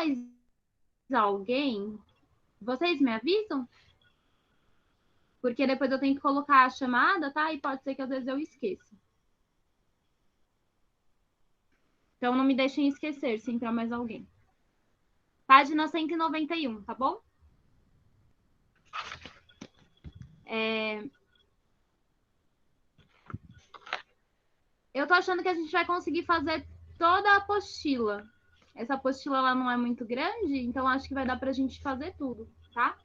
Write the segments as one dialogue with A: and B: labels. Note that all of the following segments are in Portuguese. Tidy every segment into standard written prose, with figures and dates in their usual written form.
A: mais alguém, vocês me avisam? Porque depois eu tenho que colocar a chamada, tá? E pode ser que às vezes eu esqueça. Então não me deixem esquecer se entrar mais alguém. Página 191, tá bom? Eu tô achando que a gente vai conseguir fazer toda a apostila. Essa apostila lá não é muito grande, então acho que vai dar pra gente fazer tudo, tá?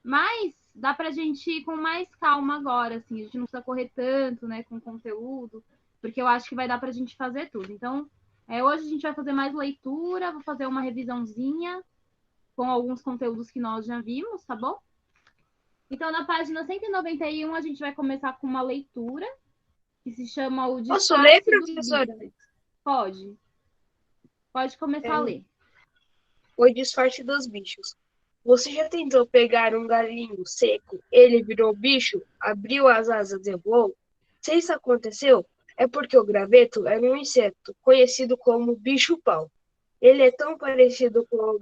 A: Mas dá pra gente ir com mais calma agora, assim. A gente não precisa correr tanto, né, com conteúdo, porque eu acho que vai dar pra gente fazer tudo. Então, hoje a gente vai fazer mais leitura, vou fazer uma revisãozinha com alguns conteúdos que nós já vimos, tá bom? Então, na página 191, a gente vai começar com uma leitura que se chama O
B: Posso ler,
A: Disfarce dos
B: professora?
A: Bíceps. Pode. Pode começar a ler.
B: O disfarce dos bichos. Você já tentou pegar um galinho seco, ele virou bicho, abriu as asas e voou? Se isso aconteceu, é porque o graveto era um inseto, conhecido como bicho-pau. Ele é tão parecido com o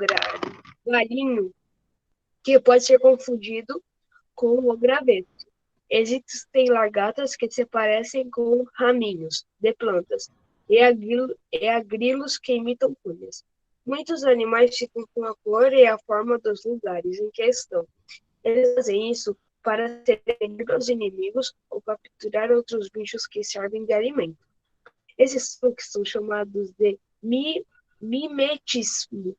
B: galinho que pode ser confundido com o graveto. Existem lagartas que se parecem com raminhos de plantas e há grilos que imitam folhas. Muitos animais ficam com a cor e a forma dos lugares em que estão. Eles fazem isso para serem os inimigos ou capturar outros bichos que servem de alimento. Esses truques são chamados de mimetismo.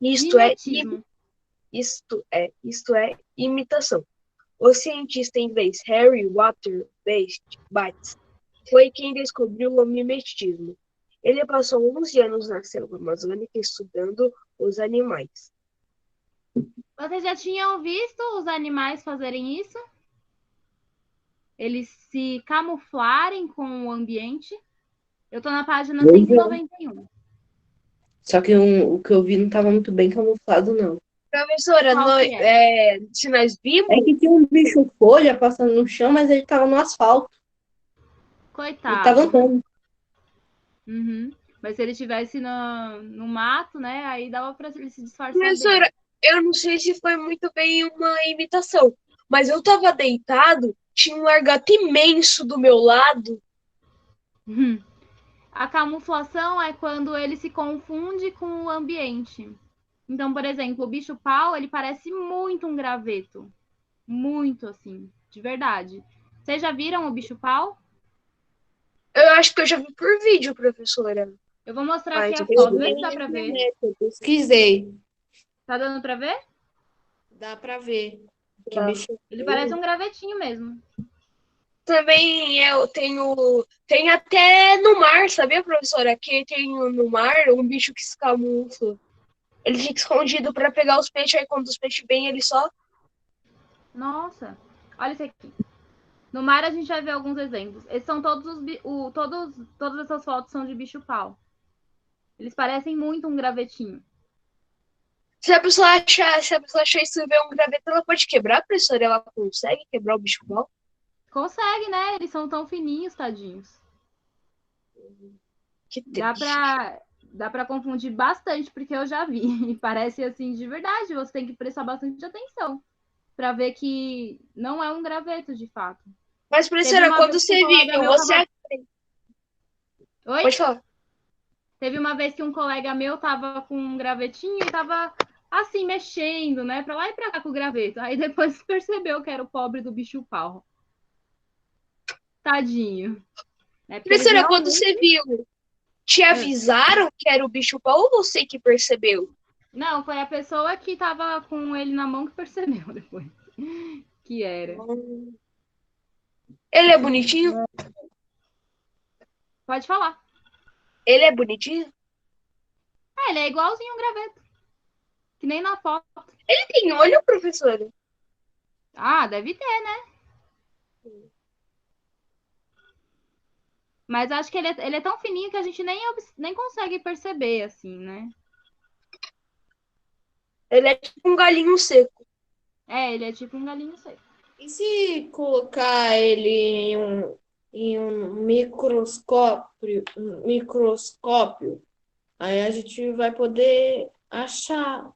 B: Isto é,
A: Mimetismo.
B: isto é imitação. O cientista inglês Harry Bates foi quem descobriu o mimetismo. Ele passou 11 anos na selva amazônica estudando os animais.
A: Vocês já tinham visto os animais fazerem isso? Eles se camuflarem com o ambiente? Eu tô na página 191.
C: Só que o que eu vi não estava muito bem camuflado, não.
B: Professora,
A: Qual que é?
B: se nós vimos,
C: É que tinha um bicho folha passando no chão, mas ele estava no asfalto. Ele estava
A: Coitado.
C: andando.
A: Uhum. Mas se ele estivesse no mato, né? Aí dava pra ele se disfarçar bem.
B: professora, eu não sei se foi muito bem uma imitação, mas eu estava deitado, tinha um lagarto imenso do meu lado.
A: Uhum. A camuflação é quando ele se confunde com o ambiente. Então, por exemplo, o bicho-pau, ele parece muito um graveto. Muito, assim, de verdade. Vocês já viram o bicho-pau?
B: Eu acho que eu já vi por vídeo, professora.
A: Eu vou mostrar aqui
B: Mas
A: a
B: eu
A: foto,
C: Eu
A: vê
C: vi
A: se dá
C: na
A: pra ver.
C: internet, eu pesquisei.
A: Tá dando pra ver?
C: Dá pra ver. Que
B: tá.
C: bicho
A: Ele parece
C: feio.
A: um gravetinho mesmo.
B: Também eu tenho. Tem até no mar, sabia, professora? Que tem no mar um bicho que se camufla. Ele fica escondido para pegar os peixes, aí quando os peixes vêm, ele só.
A: Nossa, olha isso aqui. No mar a gente vai ver alguns exemplos. Esses são todas essas fotos são de bicho-pau. Eles parecem muito um gravetinho.
B: Se a pessoa achar isso e ver um graveto, ela pode quebrar, professora? Ela consegue quebrar o bicho-pau?
A: Consegue, né? Eles são tão fininhos, tadinhos.
B: Que
A: Dá
B: triste.
A: pra confundir bastante, porque eu já vi. E parece assim de verdade. Você tem que prestar bastante atenção para ver que não é um graveto de fato.
B: Mas,
A: Teve
B: professora,
A: uma
B: quando
A: vez que um
B: você
A: colega
B: viu,
A: meu
B: você.
A: tava. Oi?
B: Pode falar.
A: Teve uma vez que um colega meu tava com um gravetinho e tava assim, mexendo, né? Pra lá e pra cá com o graveto. Aí depois percebeu que era o pobre do bicho-pau. Tadinho. Né? Porque eles
B: Professora, quando
A: realmente.
B: você viu, te avisaram que era o bicho-pau ou você que percebeu?
A: Não, foi a pessoa que tava com ele na mão que percebeu depois. Que era.
B: Ele é bonitinho?
A: Pode falar.
B: Ele é bonitinho?
A: Ele é igualzinho um graveto. Que nem na foto.
B: Ele tem olho, professora?
A: Ah, deve ter, né? Mas acho que ele é tão fininho que a gente nem consegue perceber, assim, né?
B: Ele é tipo um galinho seco.
A: Ele é tipo um galinho seco.
C: E se colocar ele em um microscópio, aí a gente vai poder achar,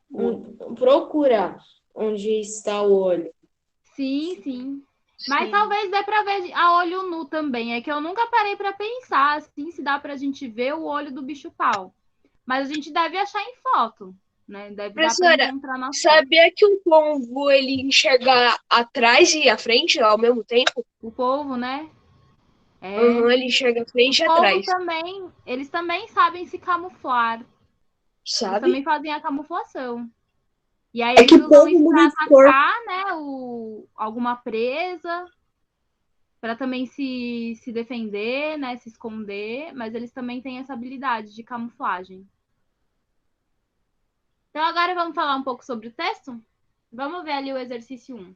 C: procurar onde está o olho.
A: Sim, sim. Mas talvez dê para ver a olho nu também. É que eu nunca parei para pensar assim, se dá para a gente ver o olho do bicho-pau. Mas a gente deve achar em foto, né? Deve dar para
B: Professora,
A: encontrar na foto.
B: sabia que um pombo ele enxerga atrás e à frente ao mesmo tempo?
A: O polvo, né? É.
B: Uhum, ele enxerga à frente
A: Os
B: e
A: polvos
B: atrás.
A: também, eles também sabem se camuflar. Eles
B: Sabe?
A: também fazem a camuflação. E aí
C: É
A: eles
C: que
A: usam
C: polvo
A: isso
C: muda
A: para
C: de cor.
A: atacar, né? Alguma presa, para também se defender, né? Se esconder. Mas eles também têm essa habilidade de camuflagem. Então agora vamos falar um pouco sobre o texto? Vamos ver ali o exercício 1.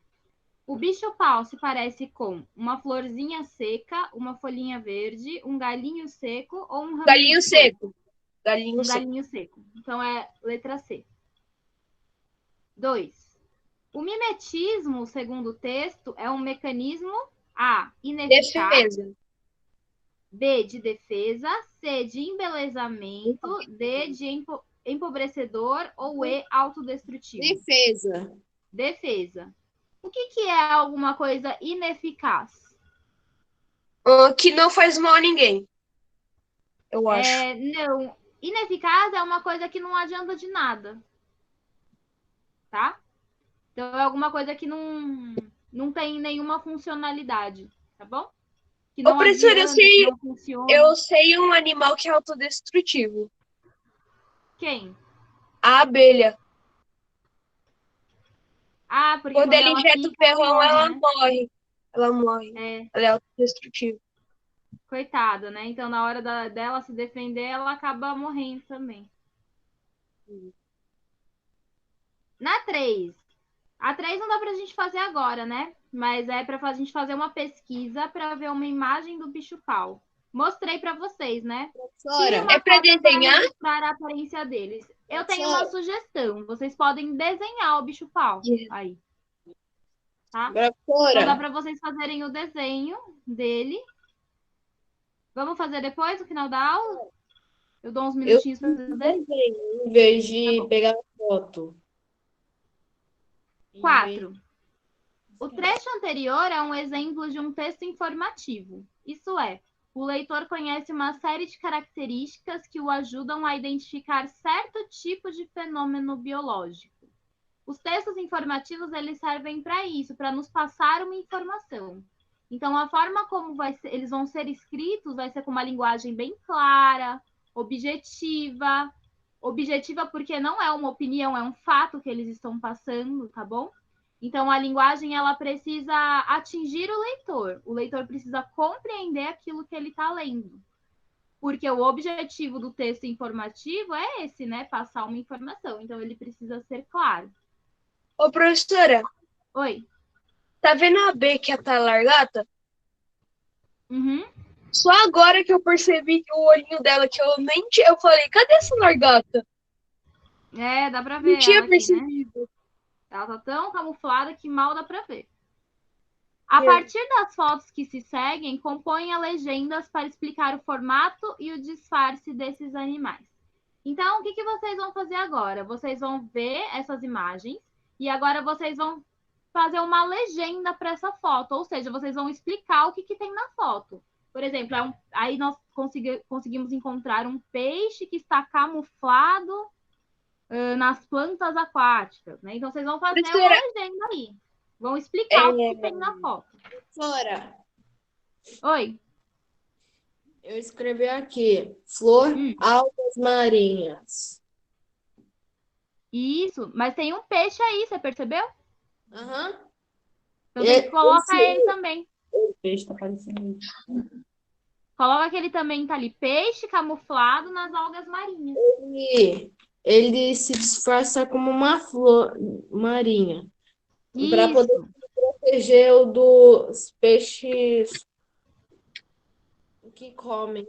A: O bicho-pau se parece com uma florzinha seca, uma folhinha verde, um galinho seco ou um raminho
B: Galinho
A: de flor?
B: seco. Galinho
A: Um
B: seco.
A: galinho seco. Então é letra C. 2. O mimetismo, segundo o texto, é um mecanismo A, ineficaz,
B: Defesa.
A: B, de defesa, C, de embelezamento, D, de empobrecedor ou E, autodestrutivo.
C: Defesa.
A: Defesa. O que é alguma coisa ineficaz?
B: Que não faz mal a ninguém. Eu acho.
A: Não. Ineficaz é uma coisa que não adianta de nada. Tá? Então é alguma coisa que não tem nenhuma funcionalidade. Tá bom? Que
B: Ô,
A: não
B: professora,
A: adianta, que não funciona.
B: eu sei um animal que é autodestrutivo.
A: Quem?
B: A abelha.
A: Ah, porque
B: Quando
A: quando
B: ela
A: ela
B: injeta o
A: pica, ela
B: ferrão,
A: morre,
B: ela
A: né?
B: morre. Ela morre.
A: É,
B: Ela é autodestrutiva.
A: coitada, né? Então, na hora dela se defender, ela acaba morrendo também. Na 3. A 3 não dá pra gente fazer agora, né? Mas é pra gente fazer uma pesquisa pra ver uma imagem do bicho-pau. Mostrei pra vocês, né? Tire
C: Professora.
A: uma
B: É pra
A: foto para
B: desenhar?
A: registrar a aparência deles. Eu tenho uma sugestão. Vocês podem desenhar o bicho-pau aí, tá? Então dá
C: Professora.
A: pra vocês fazerem o desenho dele. Vamos fazer depois, no final da aula? Eu dou uns
C: Eu
A: minutinhos pra fazer.
C: desenho em vez
A: Tá
C: de
A: bom.
C: pegar foto.
A: 4. O trecho anterior é um exemplo de um texto informativo. Isso é, o leitor conhece uma série de características que o ajudam a identificar certo tipo de fenômeno biológico. Os textos informativos eles servem para isso, para nos passar uma informação. Então, a forma como eles vão ser escritos vai ser com uma linguagem bem clara, objetiva. Objetiva porque não é uma opinião, é um fato que eles estão passando, tá bom? Então, a linguagem ela precisa atingir o leitor. O leitor precisa compreender aquilo que ele está lendo. Porque o objetivo do texto informativo é esse, né? Passar uma informação. Então, ele precisa ser claro.
B: Ô, professora,
A: Oi.
B: tá vendo a B que tá largata?
A: Uhum.
B: Só agora que eu percebi que o olhinho dela, que eu nem tinha. Eu falei, cadê essa largata?
A: É, dá pra
B: Não
A: ver
B: tinha
A: ela aqui, né?
B: percebido.
A: Ela tá tão camuflada que mal dá pra ver. A partir das fotos que se seguem, compõem legendas para explicar o formato e o disfarce desses animais. Então, o que vocês vão fazer agora? Vocês vão ver essas imagens e agora vocês vão fazer uma legenda para essa foto, ou seja, vocês vão explicar o que tem na foto. Por exemplo, aí nós conseguimos encontrar um peixe que está camuflado nas plantas aquáticas, né? Então, vocês vão fazer uma legenda aí. Vão explicar o que tem na foto.
C: Professora.
A: Oi.
C: Eu escrevi aqui, flor, algas marinhas.
A: Isso, mas tem um peixe aí, você percebeu?
C: Aham.
A: Então tem que colocar ele também.
C: O peixe tá aparecendo.
A: Coloca que ele também tá ali, peixe camuflado nas algas marinhas.
C: Ele se disfarça como uma flor marinha. Para poder proteger o dos peixes que comem.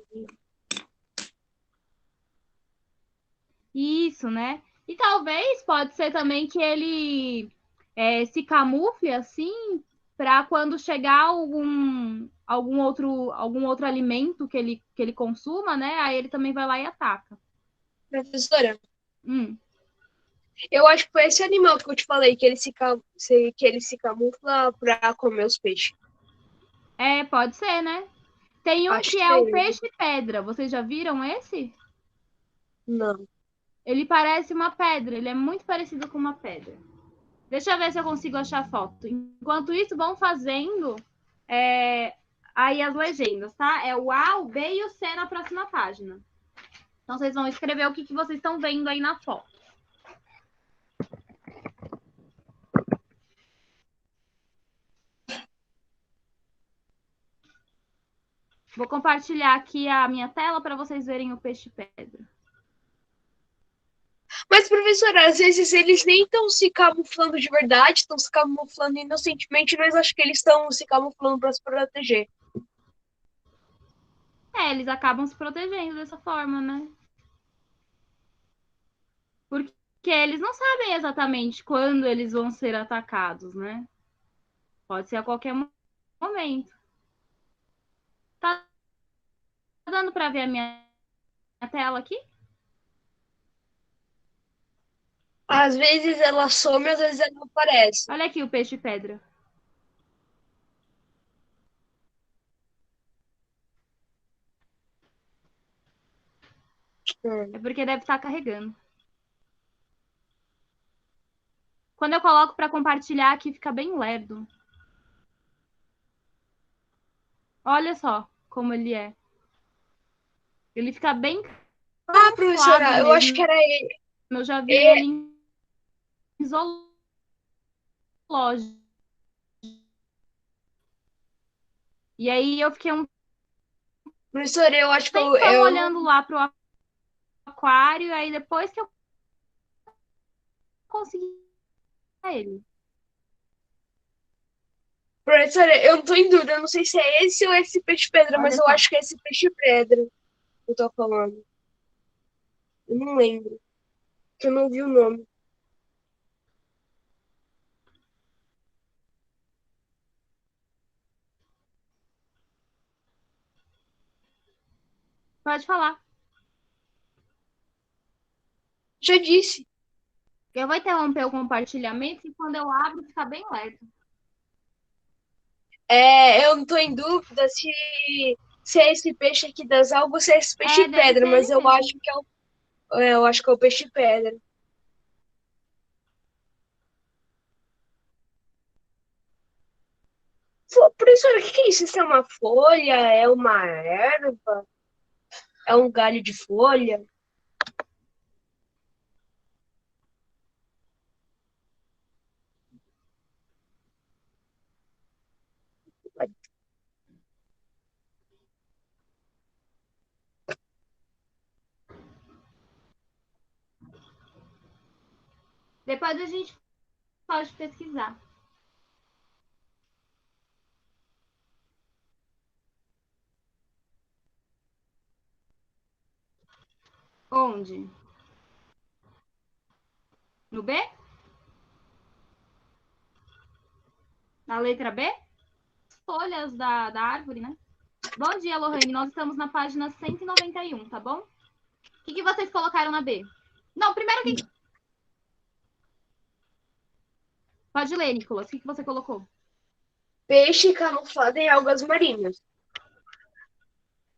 A: Isso, né? E talvez pode ser também que ele se camufle assim para quando chegar algum outro alimento que ele consuma, né? Aí ele também vai lá e ataca.
B: Professora,
A: Hum.
B: Eu acho que foi esse animal que eu te falei, que ele se camufla pra comer os peixes.
A: É, pode ser, né? Tem um
B: Acho
A: que
B: que
A: é
B: é
A: o
B: ele.
A: peixe-pedra. Vocês já viram esse?
B: Não.
A: Ele parece uma pedra. Ele é muito parecido com uma pedra. Deixa eu ver se eu consigo achar foto. Enquanto isso, vão fazendo aí as legendas, tá? É o A, o B e o C na próxima página. Então, vocês vão escrever o que vocês estão vendo aí na foto. Vou compartilhar aqui a minha tela para vocês verem o peixe-pedra.
B: Mas, professora, às vezes eles nem estão se camuflando de verdade, estão se camuflando inocentemente, mas acho que eles estão se camuflando para se proteger.
A: É, eles acabam se protegendo dessa forma, né? Porque eles não sabem exatamente quando eles vão ser atacados, né? Pode ser a qualquer momento. Tá dando para ver a minha tela aqui?
B: Às vezes ela some, às vezes ela não aparece.
A: Olha aqui o peixe-pedra. É porque deve estar carregando. Quando eu coloco para compartilhar aqui, fica bem lerdo. Olha só como ele é. Ele fica bem
B: Ah,
A: camuflado
B: professora, eu acho que
A: mesmo.
B: era ele.
A: Eu já vi ele em zoológico. E aí eu fiquei um
B: Professora, eu acho que
A: tempão
B: eu não.
A: olhando lá pro aquário, e aí depois que eu consegui ele.
B: Professora, eu não tô em dúvida, eu não sei se é esse ou esse peixe-pedra, mas
A: Olha
B: eu
A: só.
B: acho que é esse peixe-pedra que eu tô falando. Eu não lembro, que eu não vi o nome.
A: Pode falar.
B: Já disse.
A: Eu vou interromper o compartilhamento e quando eu abro fica bem lerdo.
B: Eu não tô em dúvida se é esse peixe aqui das algas ou se é esse
A: Deve
B: peixe-pedra,
A: ser
B: mas
A: ele
B: eu
A: mesmo.
B: acho que eu acho que é o peixe-pedra. Professora, o que que é isso? Isso é uma folha? É uma erva? É um galho de folha?
A: Depois a gente pode pesquisar. Onde? No B? Na letra B? Folhas da árvore, né? Bom dia, Lohane. Nós estamos na página 191, tá bom? O que vocês colocaram na B? Não, primeiro que. Pode ler, Nicolas. O que você colocou?
B: Peixe camuflado em algas marinhas.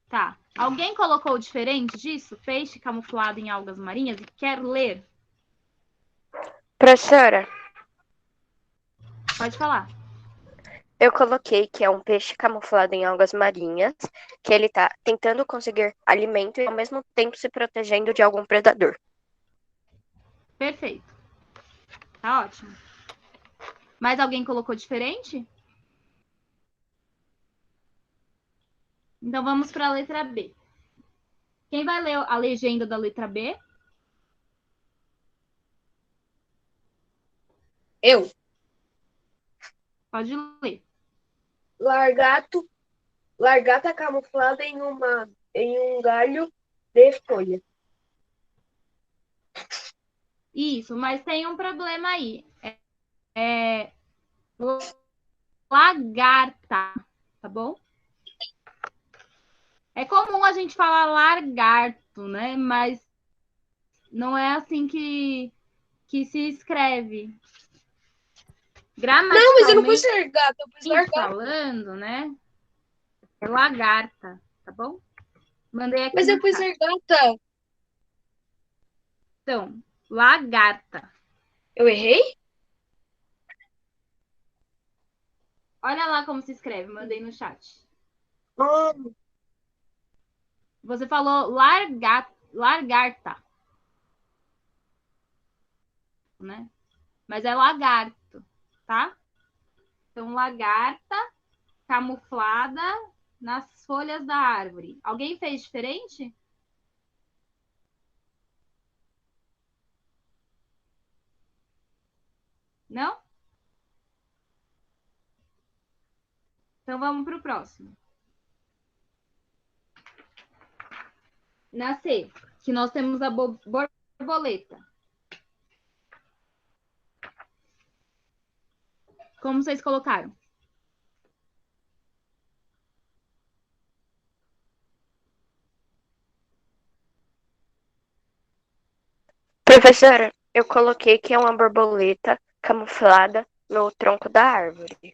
A: Tá. Alguém colocou diferente disso? Peixe camuflado em algas marinhas e quer ler?
D: Professora,
A: Pode falar.
D: eu coloquei que é um peixe camuflado em algas marinhas, que ele tá tentando conseguir alimento e ao mesmo tempo se protegendo de algum predador.
A: Perfeito. Tá ótimo. Mais alguém colocou diferente? Então vamos para a letra B. Quem vai ler a legenda da letra B?
B: Eu.
A: Pode ler.
B: Largata camuflada em um galho de folha.
A: Isso, mas tem um problema aí. É lagarta, tá bom? É comum a gente falar lagarto, né? Mas não é assim que que se escreve
B: Não, mas eu não pus
A: gramaticalmente
B: ser gato, eu pus lagarto.
A: falando, né? É lagarta, tá bom? Mandei aqui
B: Mas eu
A: no
B: pus
A: chat.
B: ser gata.
A: Então, lagarta.
B: Eu errei?
A: Olha lá como se escreve, mandei no chat.
B: Ah,
A: Você falou lagarta, né? Mas é lagarto, tá? Então, lagarta camuflada nas folhas da árvore. Alguém fez diferente? Não? Então, vamos para o próximo. Na C, que nós temos a borboleta. Como vocês colocaram?
D: Professora, eu coloquei que é uma borboleta camuflada no tronco da árvore.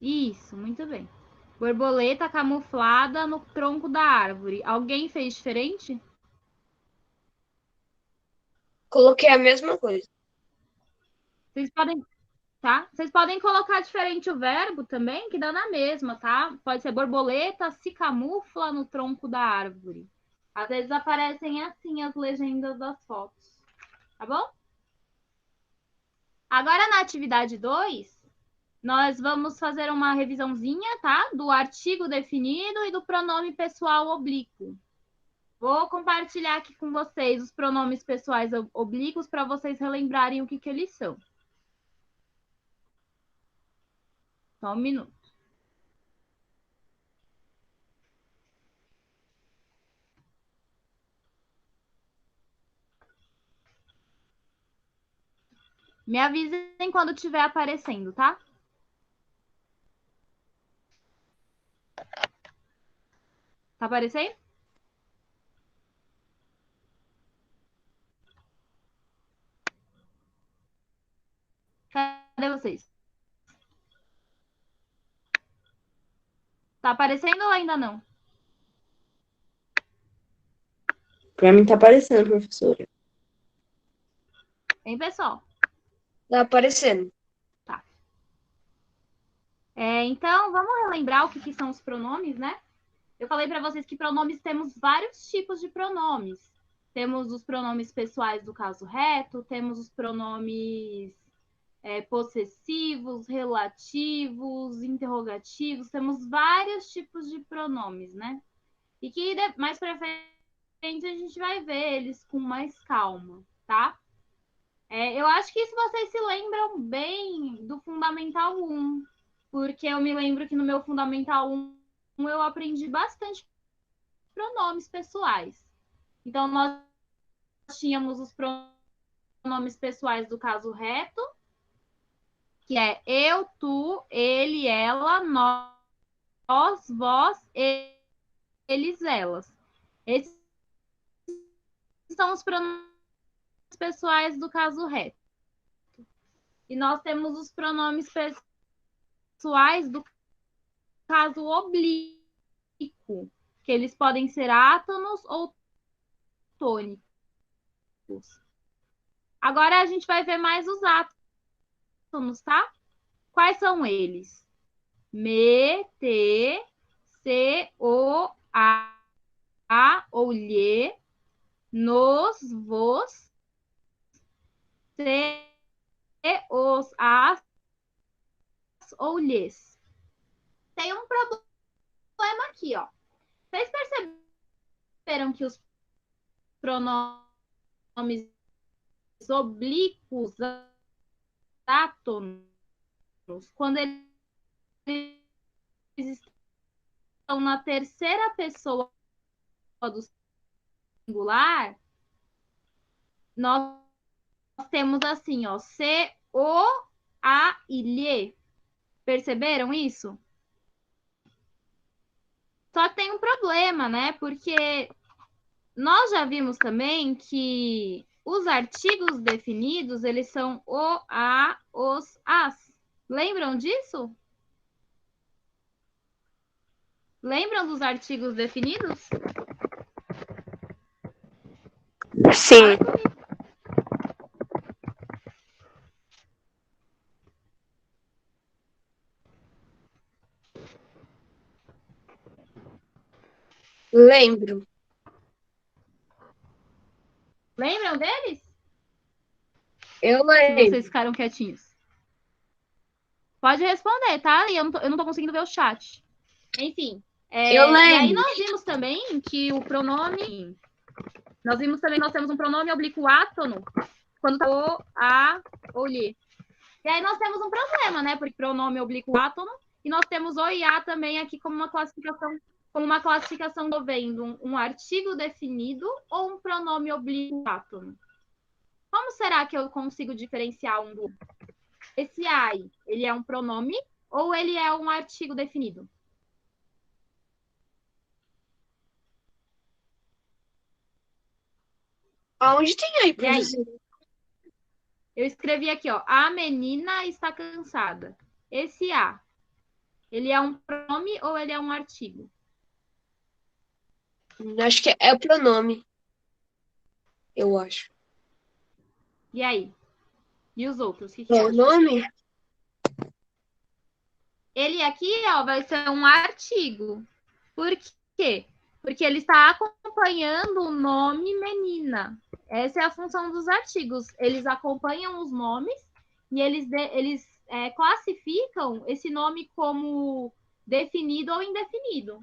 A: Isso, muito bem. Borboleta camuflada no tronco da árvore. Alguém fez diferente?
B: coloquei a mesma coisa.
A: Vocês podem, tá? Vocês podem colocar diferente o verbo também, que dá na mesma, tá? Pode ser borboleta se camufla no tronco da árvore. Às vezes aparecem assim as legendas das fotos, tá bom? Agora na atividade 2, nós vamos fazer uma revisãozinha, tá? Do artigo definido e do pronome pessoal oblíquo. Vou compartilhar aqui com vocês os pronomes pessoais oblíquos para vocês relembrarem o que eles são. Só um minuto. Me avisem quando estiver aparecendo, tá? Tá aparecendo? Cadê vocês? Tá aparecendo ou ainda não?
C: Pra mim tá aparecendo, professora.
A: Hein, pessoal?
B: Tá aparecendo.
A: Tá. Então, vamos relembrar o que são os pronomes, né? Eu falei para vocês que pronomes temos vários tipos de pronomes. Temos os pronomes pessoais do caso reto, temos os pronomes possessivos, relativos, interrogativos, temos vários tipos de pronomes, né? E que mais para frente a gente vai ver eles com mais calma, tá? Eu acho que isso vocês se lembram bem do Fundamental 1, porque eu me lembro que no meu Fundamental 1 eu aprendi bastante pronomes pessoais. Então, nós tínhamos os pronomes pessoais do caso reto, que é eu, tu, ele, ela, nós, vós, eles, elas. Esses são os pronomes pessoais do caso reto. E nós temos os pronomes pessoais do caso oblíquo, que eles podem ser átonos ou tônicos. Agora a gente vai ver mais os átonos, tá? Quais são eles? Me, te, se, o, a ou lhe, nos, vos, se, os, as ou lhes. Tem um problema aqui, ó. Vocês perceberam que os pronomes oblíquos, átonos, quando eles estão na terceira pessoa do singular, nós temos assim, ó, se, o, a e lhe. Perceberam isso? Só que tem um problema, né? Porque nós já vimos também que Os artigos definidos, eles são o, a, os, as. Lembram disso? Lembram dos artigos definidos?
D: Sim.
B: Lembro.
A: Lembram deles?
B: Eu
A: Se
B: lembro.
A: vocês ficaram quietinhos. Pode responder, tá? E eu não tô conseguindo ver o chat. Enfim.
B: Eu
A: E aí
B: lembro.
A: nós vimos também que o pronome... Nós temos um pronome oblíquo átono quando tá o, a, ou lhe. E aí nós temos um problema, né? Porque pronome oblíquo átono e nós temos o e a também aqui como uma classificação envolvendo um artigo definido ou um pronome oblíquo átono. Como será que eu consigo diferenciar um do outro? Esse ai, ele é um pronome ou ele é um artigo definido?
B: Aonde tem aí,
A: E aí?
B: professora?
A: Eu escrevi aqui, ó. A menina está cansada. Esse a, ele é um pronome ou ele é um artigo?
B: Acho que é o pronome. Eu acho.
A: E aí? E os outros? O que acham?
B: Pronome?
A: Ele aqui, ó, vai ser um artigo. Por quê? Porque ele está acompanhando o nome menina. Essa é a função dos artigos. Eles acompanham os nomes e eles classificam esse nome como definido ou indefinido.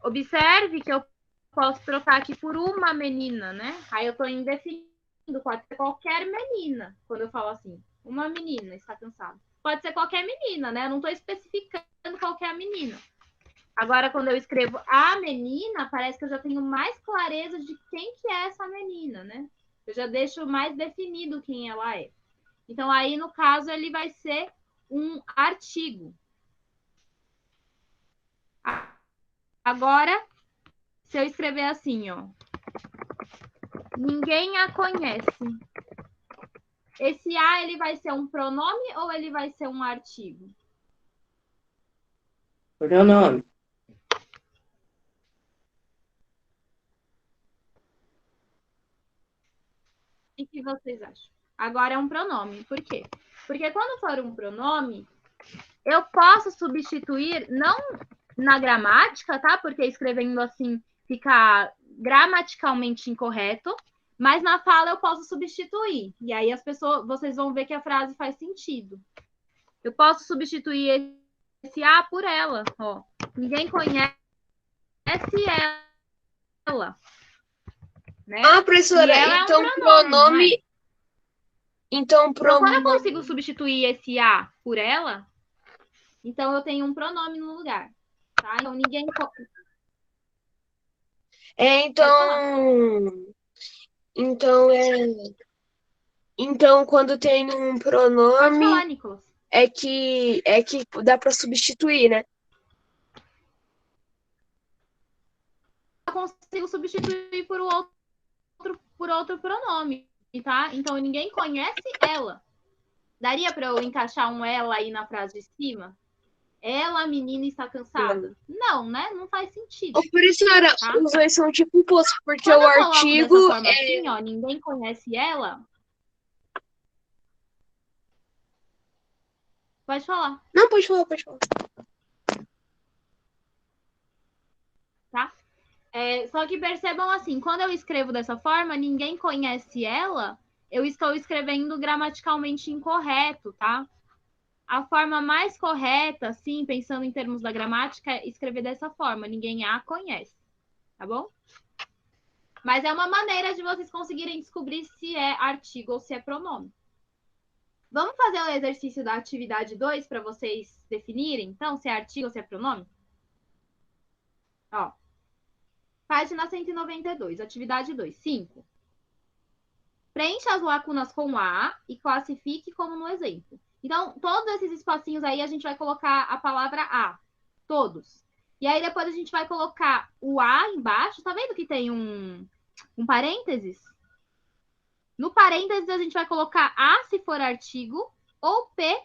A: Observe que eu posso trocar aqui por uma menina, né? Aí eu estou indefinindo. Pode ser qualquer menina, quando eu falo assim. Uma menina está cansada. Pode ser qualquer menina, né? Eu não estou especificando qualquer menina. Agora, quando eu escrevo a menina, parece que eu já tenho mais clareza de quem que é essa menina, né? Eu já deixo mais definido quem ela é. Então, aí, no caso, ele vai ser um artigo. Agora, se eu escrever assim, ó. Ninguém a conhece. Esse a, ele vai ser um pronome ou ele vai ser um artigo?
C: Pronome.
A: O que vocês acham? Agora é um pronome. Por quê? Porque quando for um pronome, eu posso substituir, não na gramática, tá? Porque escrevendo assim fica gramaticalmente incorreto, mas na fala eu posso substituir. E aí vocês vão ver que a frase faz sentido. Eu posso substituir esse a por ela, ó. Ninguém conhece ela. Né?
B: Ah, professora,
A: ela
B: então
A: é um pronome.
B: pronome. Então,
A: Então, quando eu
B: pronome.
A: consigo substituir esse a por ela, então eu tenho um pronome no lugar. Tá? Então, ninguém.
B: Então Então, quando tem um pronome,
A: Pode falar, Nicolas.
B: é que dá para substituir, né?
A: Eu consigo substituir por outro pronome, tá? Então, ninguém conhece ela. Daria para eu encaixar um ela aí na frase de cima? Ela, a menina, está cansada? Não, né? Não faz sentido.
B: Ô, professora,
A: Tá?
B: os dois são tipo imposto, porque
A: Quando
B: o
A: eu coloco
B: artigo
A: dessa forma assim, ó, ninguém conhece ela. Pode falar.
B: Não, pode falar, pode falar.
A: Tá? Só que percebam assim, quando eu escrevo dessa forma, ninguém conhece ela, eu estou escrevendo gramaticalmente incorreto, tá? A forma mais correta, assim, pensando em termos da gramática, é escrever dessa forma, ninguém a conhece, tá bom? Mas é uma maneira de vocês conseguirem descobrir se é artigo ou se é pronome. Vamos fazer o exercício da atividade 2 para vocês definirem, então, se é artigo ou se é pronome? Ó. Página 192, atividade 2, 5. Preencha as lacunas com A e classifique como no exemplo. Então, todos esses espacinhos aí a gente vai colocar a palavra A. Todos. E aí depois a gente vai colocar o A embaixo. Tá vendo que tem um parênteses? No parênteses a gente vai colocar A se for artigo ou P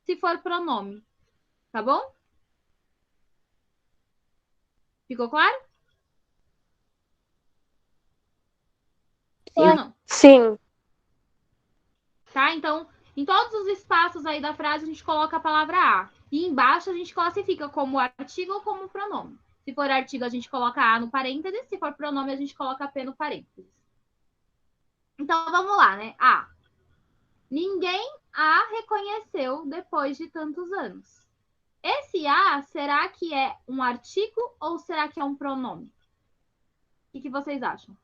A: se for pronome. Tá bom? Ficou claro? Sim ou não?
D: Sim.
A: Tá? Então, em todos os espaços aí da frase, a gente coloca a palavra A. E embaixo a gente classifica como artigo ou como pronome. Se for artigo, a gente coloca A no parênteses. Se for pronome, a gente coloca P no parênteses. Então, vamos lá, né? A. Ninguém a reconheceu depois de tantos anos. Esse A, será que é um artigo ou será que é um pronome? O que vocês acham?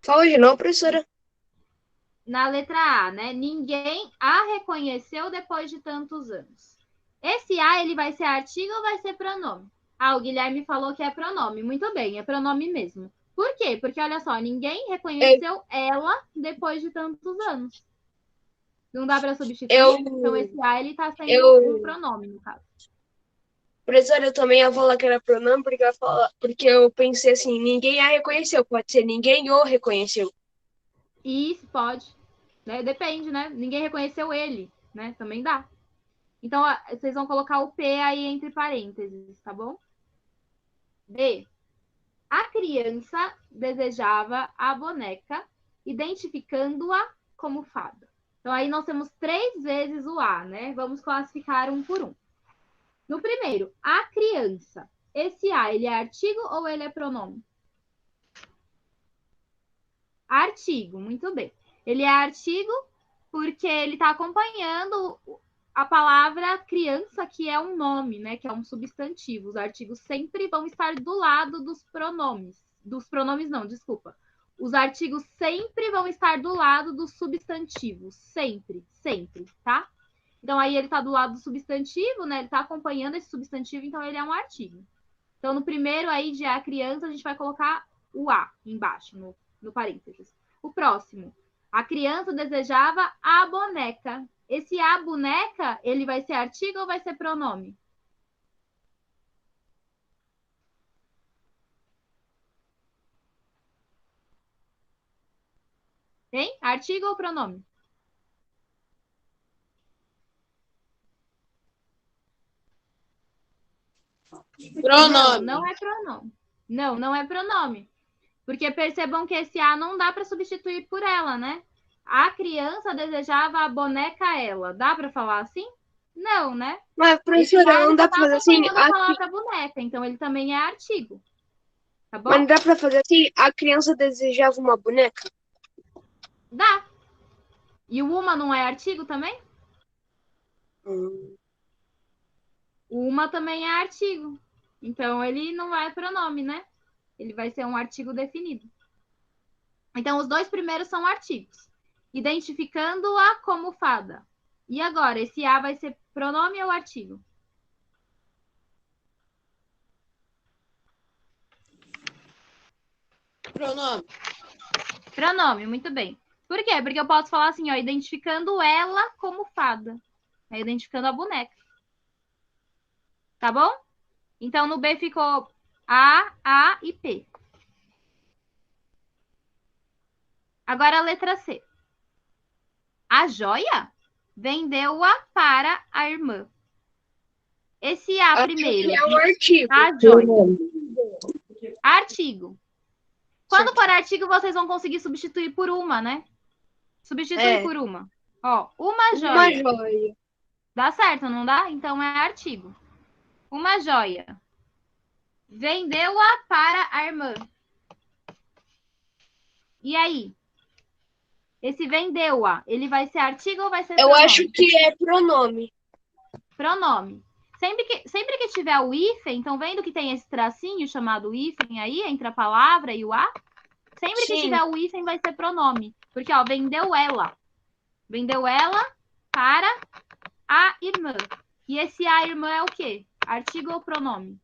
B: Fala de novo, professora.
A: Na letra A, né? Ninguém a reconheceu depois de tantos anos. Esse A, ele vai ser artigo ou vai ser pronome? Ah, o Guilherme falou que é pronome. Muito bem, é pronome mesmo. Por quê? Porque, olha só, ninguém reconheceu ela depois de tantos anos. Não dá para substituir? Então, esse A, ele tá sendo um pronome, no caso.
B: Professora, eu também ia falar que era pronome, porque eu pensei assim, ninguém a reconheceu. Pode ser ninguém o reconheceu.
A: Isso, pode. Né? Depende, né? Ninguém reconheceu ele, né? Também dá. Então, vocês vão colocar o P aí entre parênteses, tá bom? B. A criança desejava a boneca, identificando-a como fada. Então, aí nós temos 3 vezes o A, né? Vamos classificar um por um. No primeiro, a criança. Esse A, ele é artigo ou ele é pronome? Artigo, muito bem. Ele é artigo porque ele está acompanhando a palavra criança, que é um nome, né? Que é um substantivo. Os artigos sempre vão estar do lado dos pronomes. Dos pronomes, não, desculpa. Os artigos sempre vão estar do lado dos substantivos. Sempre, sempre, tá? Então, aí ele está do lado do substantivo, né? Ele está acompanhando esse substantivo, então ele é um artigo. Então, no primeiro aí de a criança, a gente vai colocar o A embaixo, no parênteses. O próximo. A criança desejava a boneca. Esse a boneca, ele vai ser artigo ou vai ser pronome? Hein? Artigo ou pronome?
B: Pronome.
A: Não é pronome. Não é pronome. Porque percebam que esse A não dá para substituir por ela, né? A criança desejava a boneca ela. Dá para falar assim? Não, né?
B: Mas, professora, não dá pra fazer assim?
A: A palavra boneca, então ele também é artigo. Tá bom?
B: Mas não dá pra fazer assim? A criança desejava uma boneca?
A: Dá. E o uma não é artigo também? O uma também é artigo. Então ele não é pronome, né? Ele vai ser um artigo definido. Então os dois primeiros são artigos. Identificando-a como fada. E agora, esse A vai ser pronome ou artigo?
B: Pronome.
A: Pronome, muito bem. Por quê? Porque eu posso falar assim, ó, identificando ela como fada. É identificando a boneca. Tá bom? Então, no B ficou A e P. Agora a letra C. A joia vendeu-a para a irmã. Esse A primeiro.
B: É um artigo.
A: A joia. Artigo. Quando for artigo, vocês vão conseguir substituir por uma, né? Substituir por uma. Ó, uma joia.
B: Uma joia.
A: Dá certo, não dá? Então é artigo. Uma joia. Vendeu-a para a irmã. E aí? Esse vendeu-a, ele vai ser artigo ou vai ser pronome?
B: Eu acho que é pronome.
A: Pronome. Sempre que tiver o hífen, então vendo que tem esse tracinho chamado hífen aí, entre a palavra e o a? Sempre que tiver o hífen vai ser pronome. Porque, ó, vendeu ela. Vendeu ela para a irmã. E esse a irmã é o quê? Artigo ou pronome?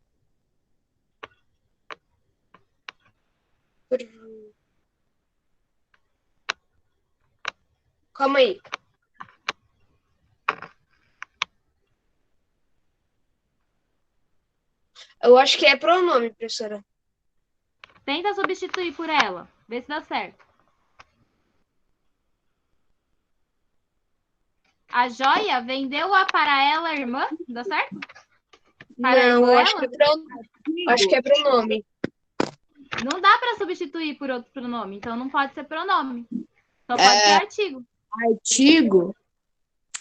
B: Calma aí. Eu acho que é pronome, professora.
A: Tenta substituir por ela. Vê se dá certo. A joia vendeu-a para ela, irmã? Dá certo? Para a
B: Não,
A: irmã
B: eu acho que é pronome.
A: Não dá para substituir por outro pronome, então não pode ser pronome. Só pode ser artigo.
C: Artigo.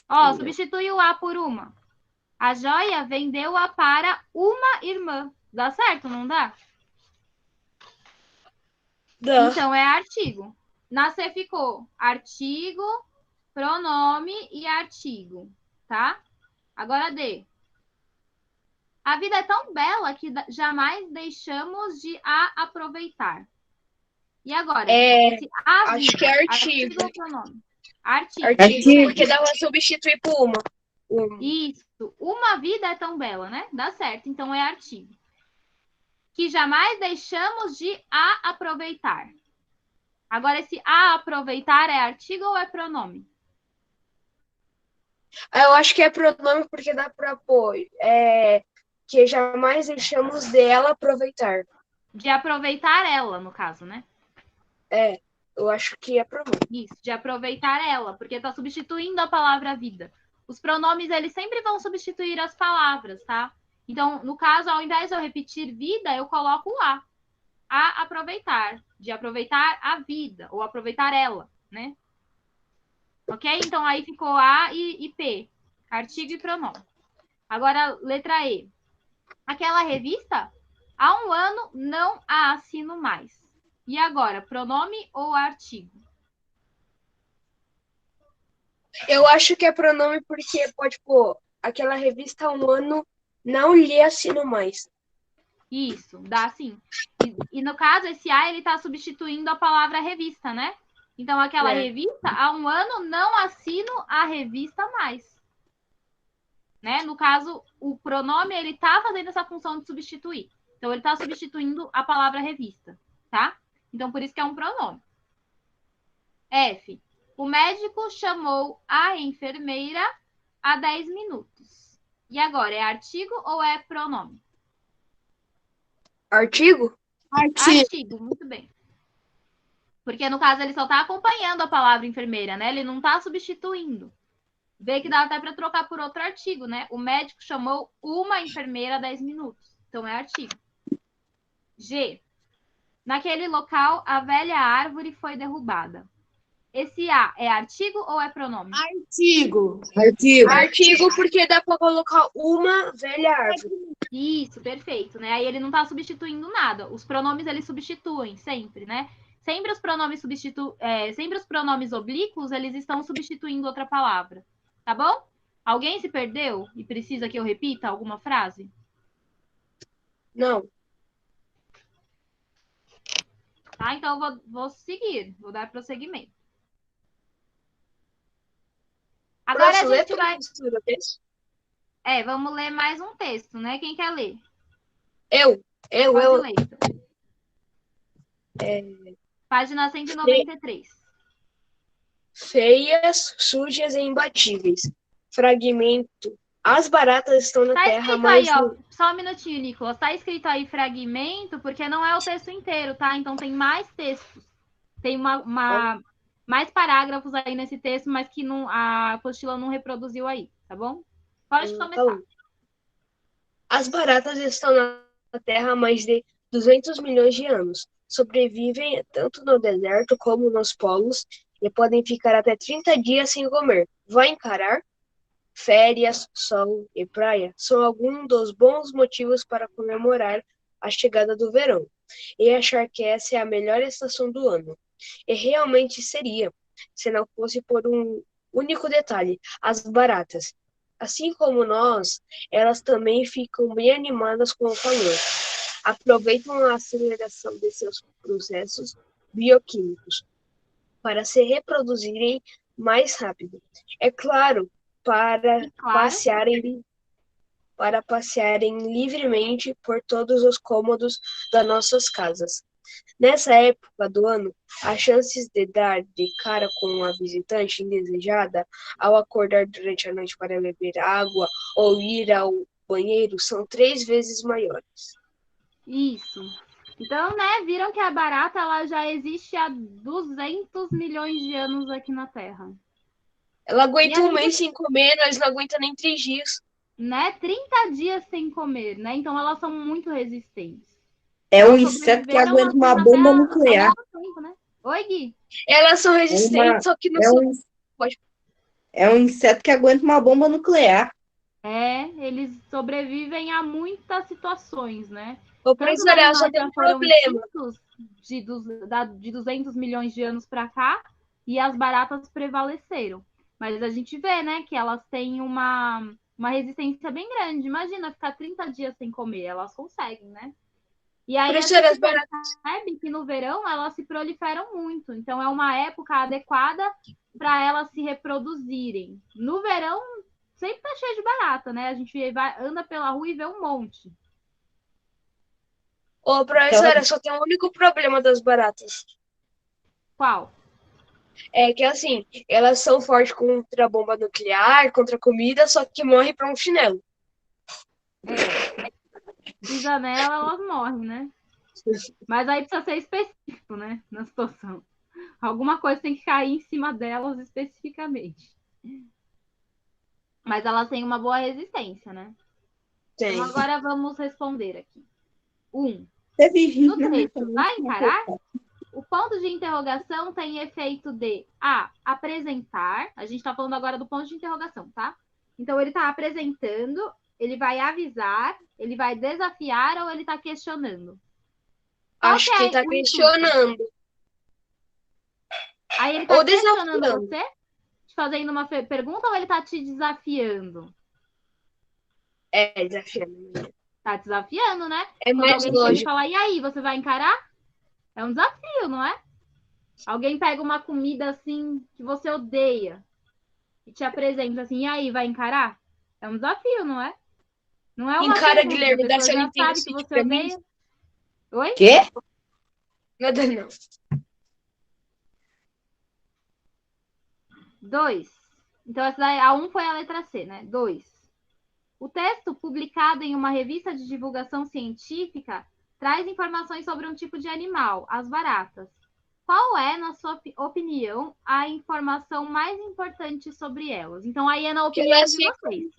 A: Ó, substitui o a por uma. A joia vendeu-a para uma irmã. Dá certo, não dá?
B: Dá.
A: Então é artigo. Na C ficou artigo, pronome e artigo, tá? Agora D. A vida é tão bela que jamais deixamos de a aproveitar. E agora? Esse a vida,
B: acho que é artigo.
A: ou pronome? Artigo.
B: Artigo, porque dá pra substituir por uma.
A: Isso. Uma vida é tão bela, né? Dá certo. Então é artigo. Que jamais deixamos de a aproveitar. Agora, esse a aproveitar é artigo ou é pronome?
B: Eu acho que é pronome porque dá pra pôr. Que jamais deixamos dela aproveitar.
A: De aproveitar ela, no caso, né?
B: Eu acho que é pronome.
A: Isso, de aproveitar ela, porque está substituindo a palavra vida. Os pronomes, eles sempre vão substituir as palavras, tá? Então, no caso, ao invés de eu repetir vida, eu coloco o a. A aproveitar, de aproveitar a vida, ou aproveitar ela, né? Ok? Então, aí ficou a e p, artigo e pronome. Agora, letra E. Aquela revista, há um ano não a assino mais. E agora, pronome ou artigo?
B: Eu acho que é pronome porque pode pôr aquela revista há um ano não lhe assino mais.
A: Isso, dá sim. E no caso, esse a, ele está substituindo a palavra revista, né? Então, aquela revista, há um ano não assino a revista mais. Né? No caso, o pronome, ele está fazendo essa função de substituir. Então, ele está substituindo a palavra revista, tá? Então, por isso que é um pronome. F. O médico chamou a enfermeira há 10 minutos. E agora, é artigo ou é pronome?
B: Artigo?
A: Artigo, muito bem. Porque, no caso, ele só está acompanhando a palavra enfermeira, né? Ele não está substituindo. Vê que dá até para trocar por outro artigo, né? O médico chamou uma enfermeira há 10 minutos. Então, é artigo. G. Naquele local, a velha árvore foi derrubada. Esse a é artigo ou é pronome?
C: Artigo.
B: Artigo porque dá para colocar uma velha árvore.
A: Isso, perfeito, né? Aí ele não está substituindo nada. Os pronomes, eles substituem sempre, né? Sempre os pronomes sempre os pronomes oblíquos, eles estão substituindo outra palavra. Tá bom? Alguém se perdeu e precisa que eu repita alguma frase?
B: Não.
A: Tá? Então eu vou seguir, vou dar prosseguimento. Agora a gente vai... vamos ler mais um texto, né? Quem quer ler?
B: Eu.
A: Pode ler, então. Página 193.
B: Feias, sujas e imbatíveis. Fragmento. As baratas estão na terra, mas...
A: Aí, ó, só um minutinho, Nicolas. Tá escrito aí fragmento, porque não é o texto inteiro, tá? Então tem mais textos. Tem mais parágrafos aí nesse texto, mas que a apostila não reproduziu aí, tá bom? Pode começar.
B: As baratas estão na terra há mais de 200 milhões de anos. Sobrevivem tanto no deserto como nos polos e podem ficar até 30 dias sem comer. Vai encarar? Férias, sol e praia são alguns dos bons motivos para comemorar a chegada do verão e achar que essa é a melhor estação do ano. E realmente seria, se não fosse por um único detalhe: as baratas. Assim como nós, elas também ficam bem animadas com o calor. Aproveitam a aceleração de seus processos bioquímicos para se reproduzirem mais rápido. É claro, para passearem livremente por todos os cômodos das nossas casas. Nessa época do ano, as chances de dar de cara com a visitante indesejada ao acordar durante a noite para beber água ou ir ao banheiro são 3 vezes maiores.
A: Isso. Então, né, viram que a barata ela já existe há 200 milhões de anos aqui na Terra.
B: Ela aguenta
A: E a
B: um
A: gente-
B: mês sem comer, nós não aguenta nem 3 dias.
A: Né, 30 dias sem comer, né? Então elas são muito resistentes.
C: É um
A: Elas
C: inseto que
A: sobreviveram
C: aguenta
A: assim
C: uma
A: na
C: bomba
A: Terra há
C: nuclear.
A: muito tempo, né? Oi, Gui.
B: Elas são
C: É,
B: resistentes, só que não
C: é
B: são.
C: um,
B: Pode.
C: é um inseto que aguenta uma bomba nuclear.
A: Eles sobrevivem a muitas situações, né?
B: Ô,
A: Tantos
B: professora, ela só
A: animais
B: tem
A: já
B: um
A: foram
B: problema.
A: extintos de 200 milhões de anos para cá e as baratas prevaleceram. Mas a gente vê, né, que elas têm uma resistência bem grande. Imagina ficar 30 dias sem comer, elas conseguem, né? E aí a
B: Professora,
A: gente
B: as baratas.
A: percebe que no verão elas se proliferam muito. Então é uma época adequada para elas se reproduzirem. No verão sempre tá cheio de barata, né? A gente anda pela rua e vê um monte.
B: Ô, professora, só tem um único problema das baratas.
A: Qual?
B: É que assim, elas são fortes contra a bomba nuclear, contra a comida, só que morre pra um chinelo.
A: Pisa nela, elas morrem, né? Mas aí precisa ser específico, né? Na situação. Alguma coisa tem que cair em cima delas especificamente. Mas elas têm uma boa resistência, né?
B: Tem.
A: Então agora vamos responder aqui. 1.
C: Teve
A: No
C: gente
A: texto, vai encarar? O ponto de interrogação tem efeito de apresentar. A gente está falando agora do ponto de interrogação, tá? Então ele está apresentando, ele vai avisar, ele vai desafiar ou ele está questionando?
B: Acho que ele tá
A: o
B: questionando.
A: Aí ele está
B: Ou
A: questionando
B: desafiando.
A: você, te fazendo uma pergunta ou ele está te desafiando?
B: É, desafiando.
A: Tá desafiando, né?
B: É
A: Quando
B: mais
A: alguém chega e
B: lógico.
A: fala, e aí, você vai encarar? É um desafio, não é? Alguém pega uma comida assim que você odeia e te apresenta assim, e aí, vai encarar? É um desafio, não é? Não é uma
B: Encara,
A: pergunta, a
B: Guilherme, dá
A: pessoa
B: seu
A: já
B: Nintendo
A: sabe que
B: Switch
A: você
B: pra mim?
A: odeia. Oi?
C: Quê?
B: Nada não.
A: 2. Então, essa daí, a 1 foi a letra C, né? 2. O texto, publicado em uma revista de divulgação científica, traz informações sobre um tipo de animal, as baratas. Qual é, na sua opinião, a informação mais importante sobre elas? Então, aí é na
B: Que
A: opinião
B: elas
A: de
B: ficam.
A: vocês.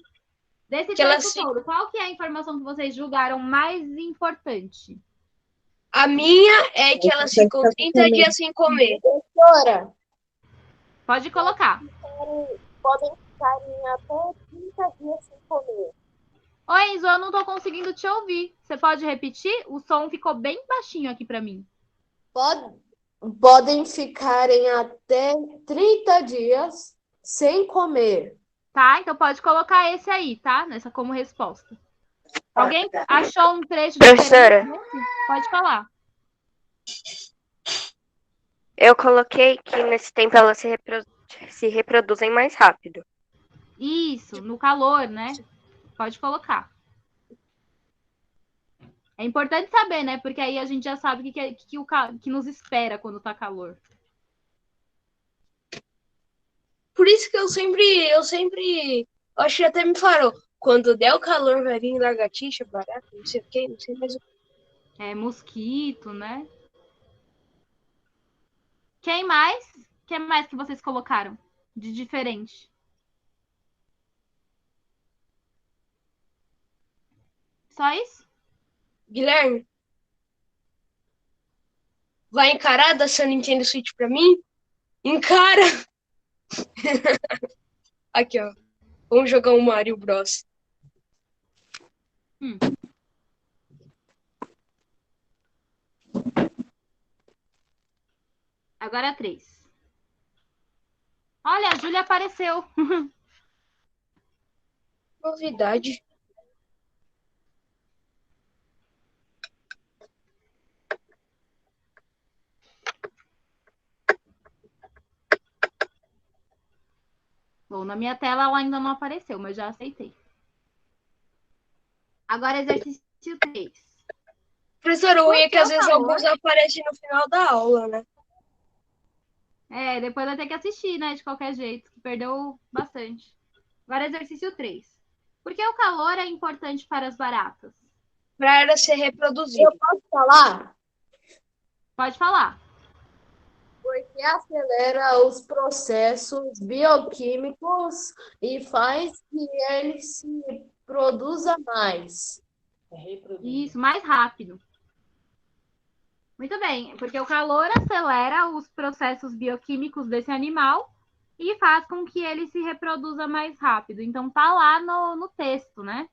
A: Desse
B: Que elas
A: texto
B: ficam.
A: todo, qual que é a informação que vocês julgaram mais importante?
B: A minha é que elas ficam 30 dias sem comer.
C: Professora,
A: Pode colocar.
C: podem ficar em até 30 dias sem comer.
A: Oi, Enzo, eu não tô conseguindo te ouvir. Você pode repetir? O som ficou bem baixinho aqui para mim.
C: Podem ficar em até 30 dias sem comer.
A: Tá? Então pode colocar esse aí, tá? Nessa como resposta. Alguém achou um trecho
D: Professora.
A: diferente? Pode falar.
D: Eu coloquei que nesse tempo elas se reproduzem mais rápido.
A: Isso, no calor, né? Pode colocar. É importante saber, né? Porque aí a gente já sabe o que nos espera quando tá calor.
B: Por isso que eu acho que até me falaram, quando der o calor vai vir lagartixa, barata, não sei o que, não sei mais o que.
A: É mosquito, né? Quem mais? Quem mais que vocês colocaram de diferente? Só isso?
B: Guilherme, vai encarar da seu Nintendo Switch pra mim? Encara! Aqui, ó. Vamos jogar um Mario Bros.
A: Agora 3. Olha, a Júlia apareceu.
B: Novidade.
A: Bom, na minha tela ela ainda não apareceu, mas já aceitei. Agora exercício 3.
B: Professor, o ruim é que às vezes
A: calor?
B: alguns aparecem no final da aula, né?
A: É, depois vai ter que assistir, né? De qualquer jeito, que perdeu bastante. Agora exercício 3. Por que o calor é importante para as baratas?
B: Para ela se reproduzir.
C: Eu posso falar?
A: Pode falar.
C: Porque acelera os processos bioquímicos e faz que ele se produza mais.
A: Isso, mais rápido. Muito bem, porque o calor acelera os processos bioquímicos desse animal e faz com que ele se reproduza mais rápido. Então, tá lá no texto, né?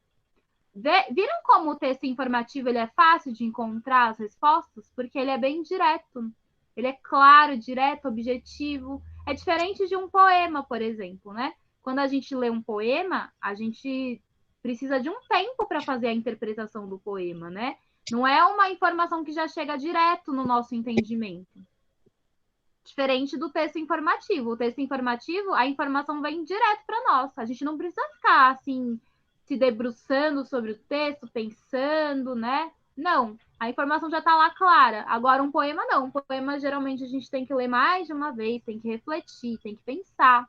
A: Viram como o texto informativo ele é fácil de encontrar as respostas? Porque ele é bem direto. Ele é claro, direto, objetivo. É diferente de um poema, por exemplo, né? Quando a gente lê um poema, a gente precisa de um tempo para fazer a interpretação do poema, né? Não é uma informação que já chega direto no nosso entendimento. Diferente do texto informativo. O texto informativo, a informação vem direto para nós. A gente não precisa ficar assim se debruçando sobre o texto, pensando, né? Não, a informação já está lá clara. Agora, um poema não. Um poema, geralmente, a gente tem que ler mais de uma vez, tem que refletir, tem que pensar.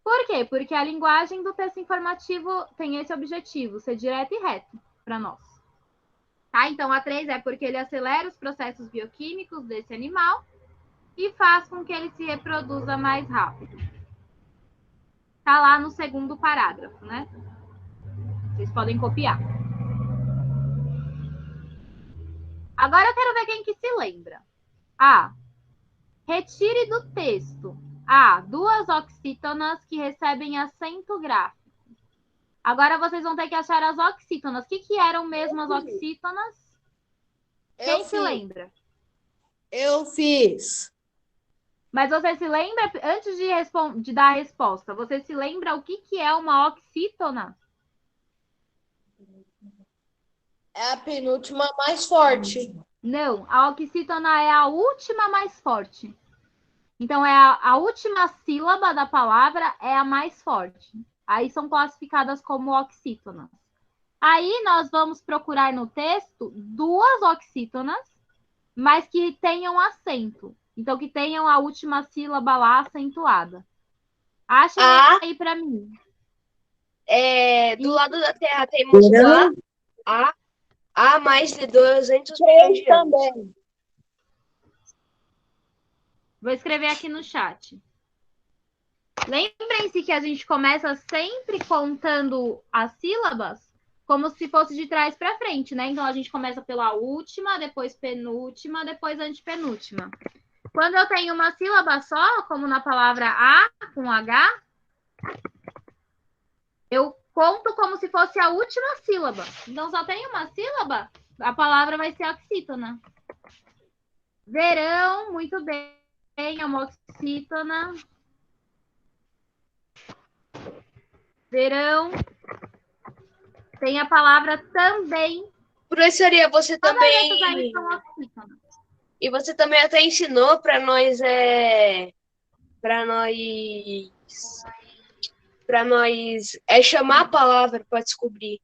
A: Por quê? Porque a linguagem do texto informativo tem esse objetivo, ser direto e reto para nós. Tá? Então, a 3 é porque ele acelera os processos bioquímicos desse animal e faz com que ele se reproduza mais rápido. Tá lá no segundo parágrafo, né? Vocês podem copiar. Agora eu quero ver quem que se lembra. A. Retire do texto. A. Duas oxítonas que recebem acento gráfico. Agora vocês vão ter que achar as oxítonas. O que eram mesmo as oxítonas? Quem se lembra?
C: Eu fiz.
A: Mas você se lembra, antes de dar a resposta, você se lembra o que é uma oxítona?
C: É a penúltima mais forte.
A: Não, a oxítona é a última mais forte. Então, a última sílaba da palavra é a mais forte. Aí são classificadas como oxítonas. Aí nós vamos procurar no texto duas oxítonas, mas que tenham acento. Então, que tenham a última sílaba lá acentuada. Achem aí para mim.
B: Do lado da Terra temos há mais de 200 milhões de anos.
C: Também.
A: Vou escrever aqui no chat. Lembrem-se que a gente começa sempre contando as sílabas como se fosse de trás para frente, né? Então, a gente começa pela última, depois penúltima, depois antepenúltima. Quando eu tenho uma sílaba só, como na palavra A, com H, eu conto como se fosse a última sílaba. Então, só tem uma sílaba, a palavra vai ser oxítona. Verão, muito bem, é uma oxítona. Verão. Tem a palavra também.
B: Professoria, você também...
A: Todas essas aí são oxítonas.
B: E você também até ensinou para nós chamar a palavra para descobrir.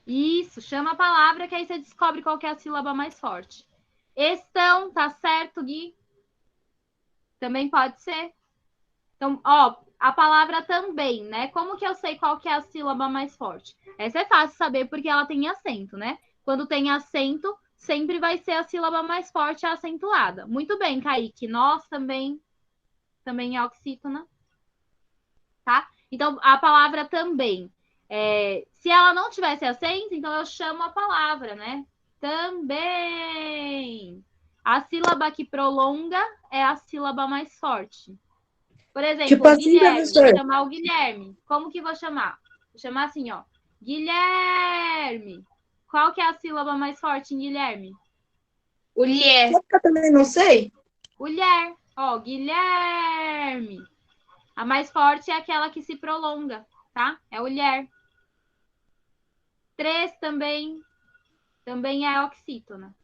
A: Isso, chama a palavra que aí você descobre qual que é a sílaba mais forte. Estão, tá certo, Gui? Também pode ser. Então, ó, a palavra também, né? Como que eu sei qual que é a sílaba mais forte? Essa é fácil saber porque ela tem acento, né? Quando tem acento, sempre vai ser a sílaba mais forte acentuada. Muito bem, Kaique. Nós também é oxítona. Tá? Então, a palavra também. Se ela não tivesse acento, então eu chamo a palavra, né? Também. A sílaba que prolonga é a sílaba mais forte. Por exemplo,
C: tipo assim,
A: Guilherme.
C: professor.
A: Vou chamar o Guilherme. Como que vou chamar? Vou chamar assim, ó. Guilherme. Qual que é a sílaba mais forte em Guilherme?
B: Ulher.
C: Eu também não sei.
A: Ulher. Ó, Guilherme. A mais forte é aquela que se prolonga, tá? É ulher. 3 também é oxítona.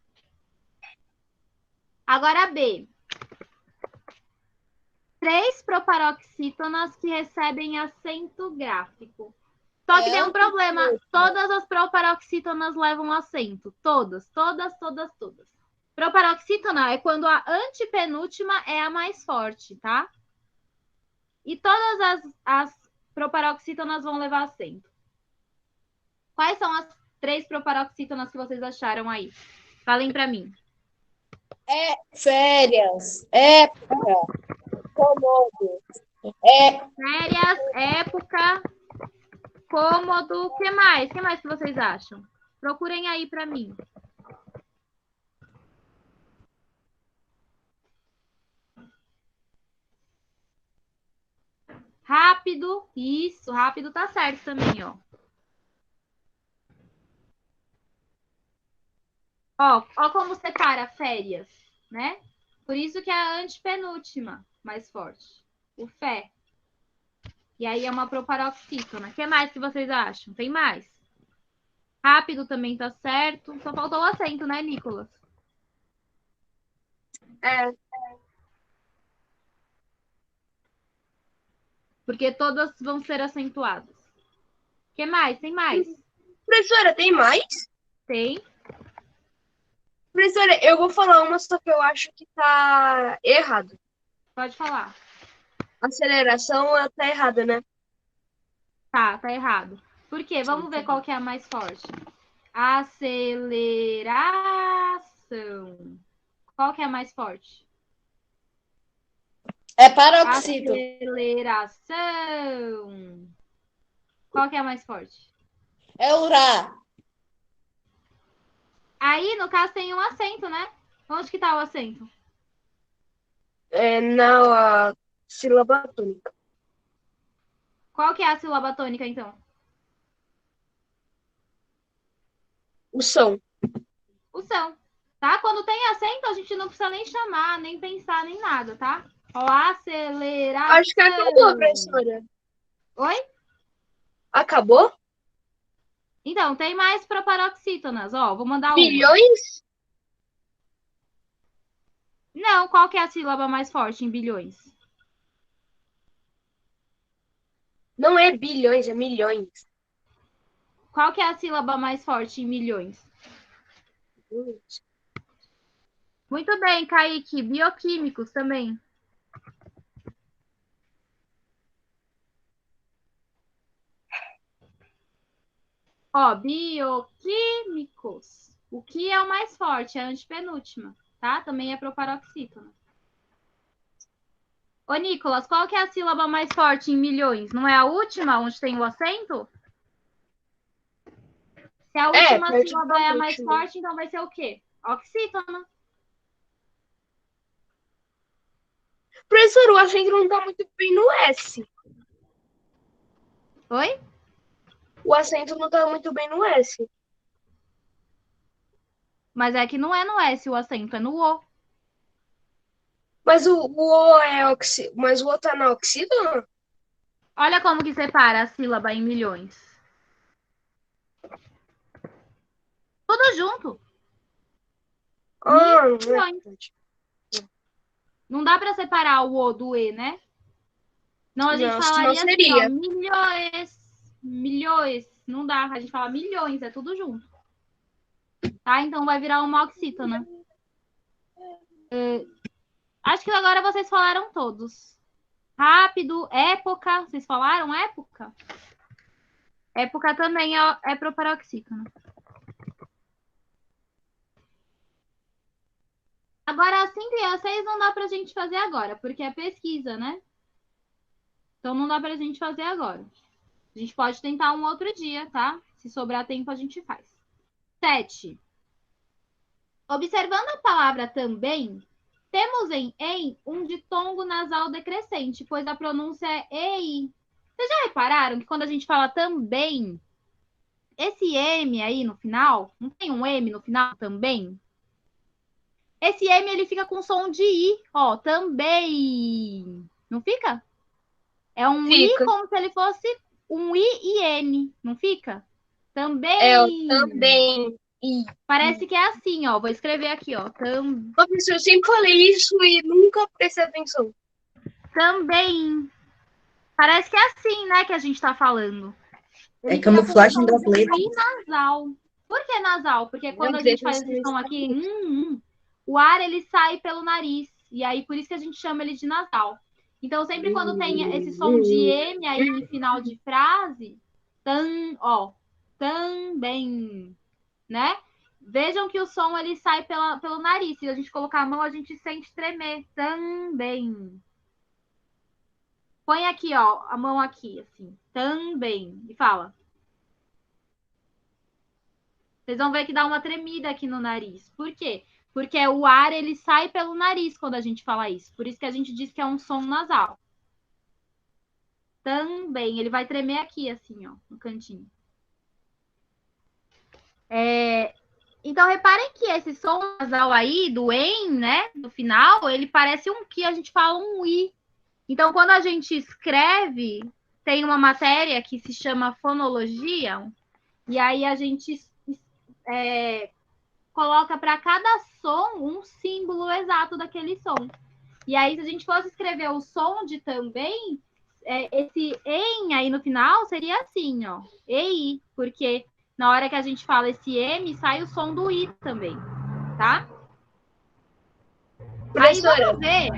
A: Agora B. 3 proparoxítonas que recebem acento gráfico. Só que tem um problema. Todas as proparoxítonas levam acento. Todas. Proparoxítona é quando a antepenúltima é a mais forte, tá? E todas as proparoxítonas vão levar assento. Quais são as 3 proparoxítonas que vocês acharam aí? Falem para mim.
C: Férias, época, cômodo.
A: Férias, época, cômodo. O que mais? O que mais que vocês acham? Procurem aí para mim. Rápido. Isso, rápido tá certo também, ó. Ó como separa férias, né? Por isso que é a antepenúltima mais forte. O fé. E aí é uma proparoxítona. O que mais que vocês acham? Tem mais? Rápido também tá certo. Só faltou o acento, né, Nicolas? Porque todas vão ser acentuadas. O que mais? Tem mais?
B: Professora, tem mais?
A: Tem.
B: Professora, eu vou falar uma, só que eu acho que tá errado.
A: Pode falar.
B: Aceleração tá errada, né?
A: Tá errado. Por quê? Vamos ver qual que é a mais forte. Aceleração. Qual que é a mais forte?
C: É paroxítono.
A: Aceleração. Qual que é a mais forte?
C: É urá.
A: Aí, no caso, tem um acento, né? Onde que tá o acento?
B: Na sílaba tônica.
A: Qual que é a sílaba tônica, então?
B: O som.
A: O som. Tá? Quando tem acento, a gente não precisa nem chamar, nem pensar, nem nada, tá? Ó, aceleração.
B: Acho que acabou, professora.
A: Oi?
B: Acabou?
A: Então, tem mais proparoxítonas. Ó, vou mandar uma.
B: Bilhões?
A: Não, qual que é a sílaba mais forte em bilhões?
B: Não é bilhões, é milhões.
A: Qual que é a sílaba mais forte em milhões? Muito bem, Kaique. Bioquímicos também. Ó, bioquímicos. O que é o mais forte? É a antepenúltima, tá? Também é proparoxítona. Ô, Nicolas, qual que é a sílaba mais forte em milhões? Não é a última, onde tem o acento? Se a última sílaba é a mais forte, então vai ser o quê? Oxítona.
B: Professor, o acento não tá muito bem no S.
A: Oi?
B: O acento não tá muito bem no S.
A: Mas é que não é no S o acento, é no O.
B: Mas o O Mas o O tá na oxítona?
A: Olha como que separa a sílaba em milhões. Tudo junto. Milhões. Não dá para separar o O do E, né? Não, a gente falaria assim, ó, milhões. Milhões. Não dá, a gente fala milhões, é tudo junto. Tá? Então vai virar uma oxítona. Acho que agora vocês falaram todos. Rápido, época. Vocês falaram época? Época também é proparoxítona. Agora, 5 e a 6 não dá pra gente fazer agora, porque é pesquisa, né? Então não dá pra gente fazer agora. A gente pode tentar um outro dia, tá? Se sobrar tempo, a gente faz. 7. Observando a palavra também, temos em um ditongo nasal decrescente, pois a pronúncia é EI. Vocês já repararam que quando a gente fala também, esse M aí no final, não tem um M no final também? Esse M ele fica com som de I, ó, também. Não fica? É um I como se ele fosse um I e N, não fica? Também.
B: Também.
A: Parece que é assim, ó. Vou escrever aqui, ó.
B: Professor, eu sempre falei isso e nunca prestei atenção.
A: Também. Parece que é assim, né, que a gente tá falando.
C: É camuflagem das letras.
A: E nasal. Por que nasal? Porque quando a gente faz esse som aqui, o ar ele sai pelo nariz. E aí, por isso que a gente chama ele de nasal. Então, sempre quando tem esse som de M aí em final de frase, também, né? Vejam que o som ele sai pelo nariz. Se a gente colocar a mão, a gente sente tremer. Também. Põe aqui, ó, a mão aqui, assim. Também. E fala. Vocês vão ver que dá uma tremida aqui no nariz. Por quê? Porque o ar, ele sai pelo nariz quando a gente fala isso. Por isso que a gente diz que é um som nasal. Também. Ele vai tremer aqui, assim, ó, no cantinho. Então, reparem que esse som nasal aí, do em, né, no final, ele parece um que a gente fala um i. Então, quando a gente escreve, tem uma matéria que se chama fonologia, e aí a gente coloca para cada som um símbolo exato daquele som. E aí, se a gente fosse escrever o som de também, esse em aí no final seria assim, ó, ei, porque na hora que a gente fala esse M, sai o som do I também, tá?
B: Professora.
A: Aí vamos ver.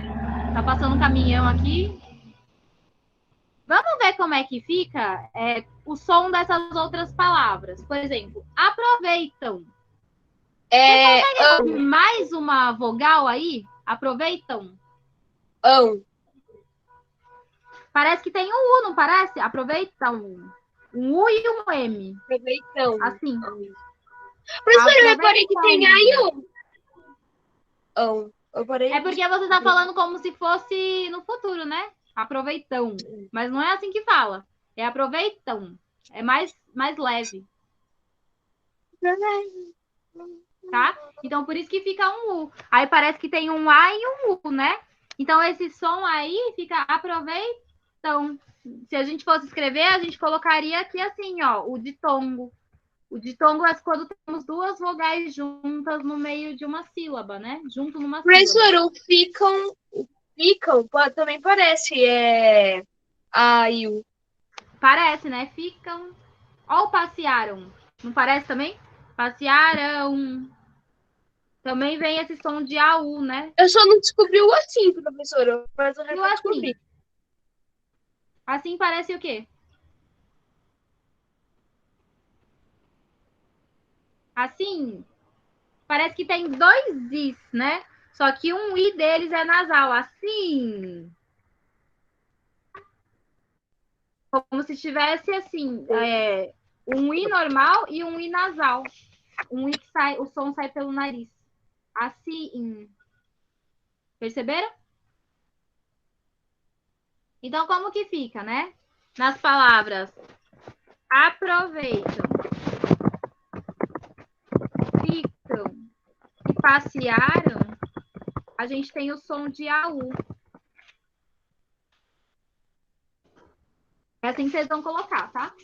A: Tá passando um caminhão aqui. Vamos ver como é que fica o som dessas outras palavras. Por exemplo, aproveitam. Você consegue mais uma vogal aí? Aproveitam. Parece que tem um U, não parece? Aproveitam. Um U e um M.
B: Aproveitão.
A: Assim.
B: Professora, eu reparei que tem A e O.
A: É porque você tá falando como se fosse no futuro, né? Aproveitão. Mas não é assim que fala. É aproveitão. É mais leve. Tá? Então, por isso que fica um U. Aí parece que tem um A e um U, né? Então, esse som aí fica aproveitão. Se a gente fosse escrever, a gente colocaria aqui assim, ó, o ditongo. O ditongo é quando temos duas vogais juntas no meio de uma sílaba, né? Junto numa sílaba.
B: Professora, o ficam também parece A e U.
A: Parece, né? Ficam. Ou passearam. Não parece também? Passearam. Também vem esse som de AU, né?
B: Eu só não descobri o assim, professora, mas o resto eu descobri.
A: Assim parece o quê? Assim, parece que tem dois Is, né? Só que um I deles é nasal, assim. Como se tivesse, assim, um I normal e um I nasal. Um I que sai, o som sai pelo nariz. Assim. Perceberam? Então, como que fica, né? Nas palavras aproveitam, ficam e passearam, a gente tem o som de AU. É assim que vocês vão colocar, tá?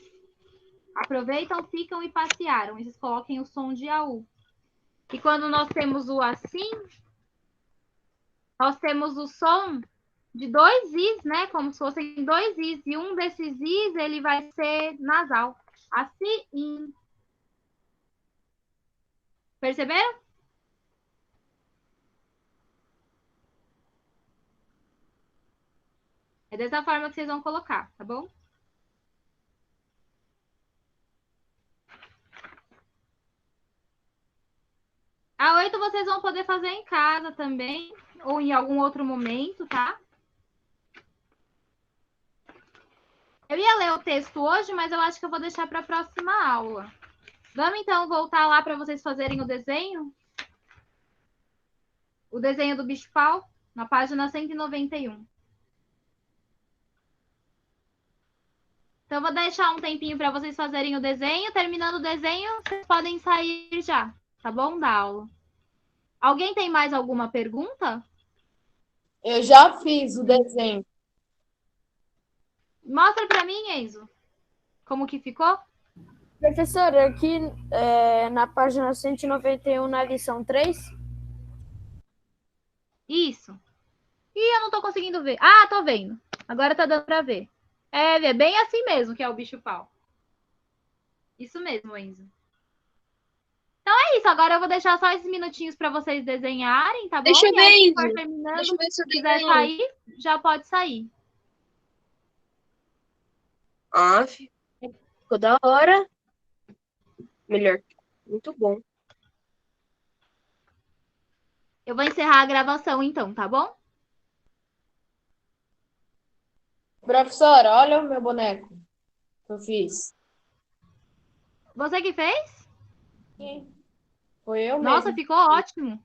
A: Aproveitam, ficam e passearam. Eles coloquem o som de AU. E quando nós temos o assim, nós temos o som de dois Is, né? Como se fossem dois Is. E um desses Is, ele vai ser nasal. Assim. Perceberam? É dessa forma que vocês vão colocar, tá bom? A 8 vocês vão poder fazer em casa também, ou em algum outro momento, tá? Eu ia ler o texto hoje, mas eu acho que eu vou deixar para a próxima aula. Vamos então voltar lá para vocês fazerem o desenho? O desenho do bicho-pau, na página 191. Então, eu vou deixar um tempinho para vocês fazerem o desenho. Terminando o desenho, vocês podem sair já, tá bom? Da aula. Alguém tem mais alguma pergunta?
C: Eu já fiz o desenho.
A: Mostra para mim, Enzo. Como que ficou?
E: Professora, aqui na página 191, na lição 3.
A: Isso. Ih, eu não tô conseguindo ver. Ah, tô vendo. Agora tá dando pra ver. É bem assim mesmo que é o bicho-pau. Isso mesmo, Enzo. É isso, agora eu vou deixar só esses minutinhos para vocês desenharem, tá bom?
B: Deixa eu
A: E aí,
B: ver,
A: se for
B: Izzy.
A: terminando,
B: Deixa eu ver se eu
A: se quiser
B: desenho.
A: sair, já pode sair.
B: Ah, ficou da hora. Melhor. Muito bom.
A: Eu vou encerrar a gravação então, tá bom?
E: Professora, olha o meu boneco que eu fiz.
A: Você que fez?
E: Sim, foi eu
A: Nossa,
E: mesmo.
A: ficou ótimo.